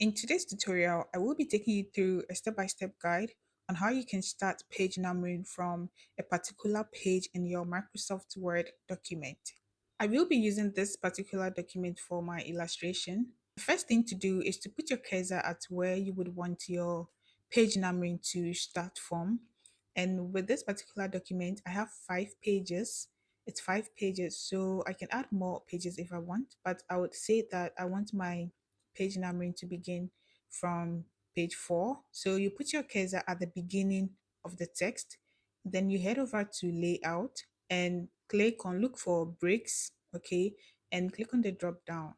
In today's tutorial, I will be taking you through a step-by-step guide on how you can start page numbering from a particular page in your Microsoft Word document. I will be using this particular document for my illustration. The first thing to do is to put your cursor at where you would want your page numbering to start from. And with this particular document, I have 5 pages. It's 5 pages, so I can add more pages if I want, but I would say that I want my page numbering to begin from page 4. So you put your cursor at the beginning of the text, then you head over to layout and click on look for breaks, okay, and click on the drop down.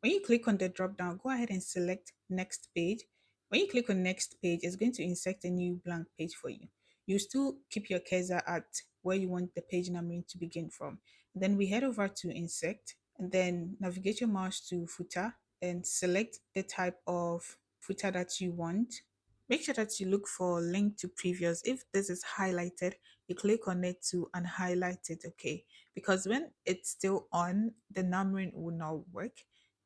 When you click on the drop down, go ahead and select next page. When you click on next page, it's going to insert a new blank page for you. You still keep your cursor at where you want the page numbering to begin from. Then we head over to insert and then navigate your mouse to footer and select the type of footer that you want. Make sure that you look for link to previous. If this is highlighted, you click on it to unhighlight it, okay? Because when it's still on, the numbering will not work.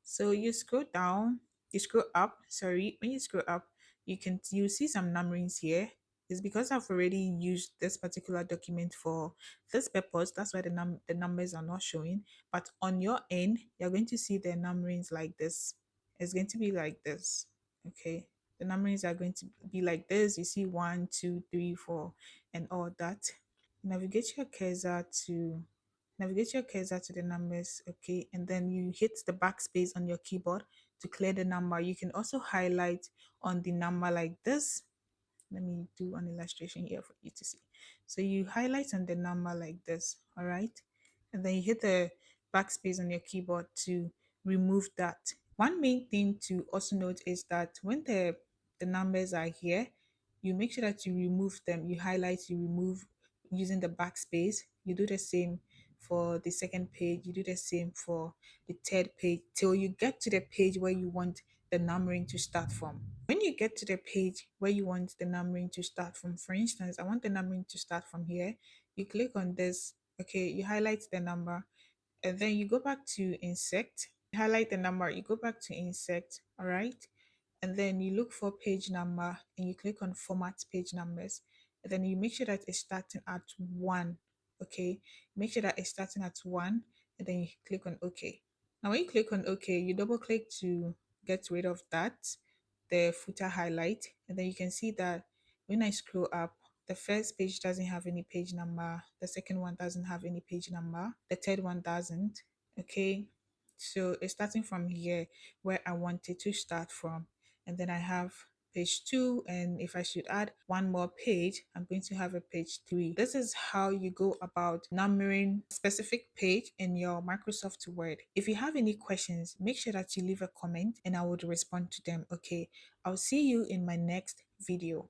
So you scroll down, you scroll up, sorry, when you scroll up, you see some numberings here. It's because I've already used this particular document for this purpose. That's why the numbers are not showing. But on your end, you're going to see the numberings like this. It's going to be like this. Okay. The numberings are going to be like this. You see one, two, three, four, and all that. Navigate your cursor to navigate your cursor to the numbers, okay, and then you hit the backspace on your keyboard to clear the number. You can also highlight on the number like this. Let me do an illustration here for you to see. So you highlight on the number like this, all right? And then you hit the backspace on your keyboard to remove that. One main thing to also note is that when the numbers are here, you make sure that you remove them. You highlight, you remove using the backspace. You do the same for the second page. You do the same for the third page till you get to the page where you want the numbering to start from. When you get to the page where you want the numbering to start from, for instance, I want the numbering to start from here. You click on this, okay, you highlight the number, and then you go back to insert, you highlight the number, you go back to insert, all right, and then you look for page number and you click on format page numbers, and then you make sure that it's starting at 1, okay, make sure that it's starting at 1, and then you click on OK. Now when you click on OK, you double click to get rid of that, the footer highlight, and then you can see that when I scroll up, the first page doesn't have any page number, the second one doesn't have any page number, the third one doesn't, okay. So it's starting from here where I want it to start from, and then I have page 2, and if I should add one more page, I'm going to have a page 3. This is how you go about numbering a specific page in your Microsoft Word. If you have any questions, make sure that you leave a comment and I would respond to them, okay. I'll see you in my next video.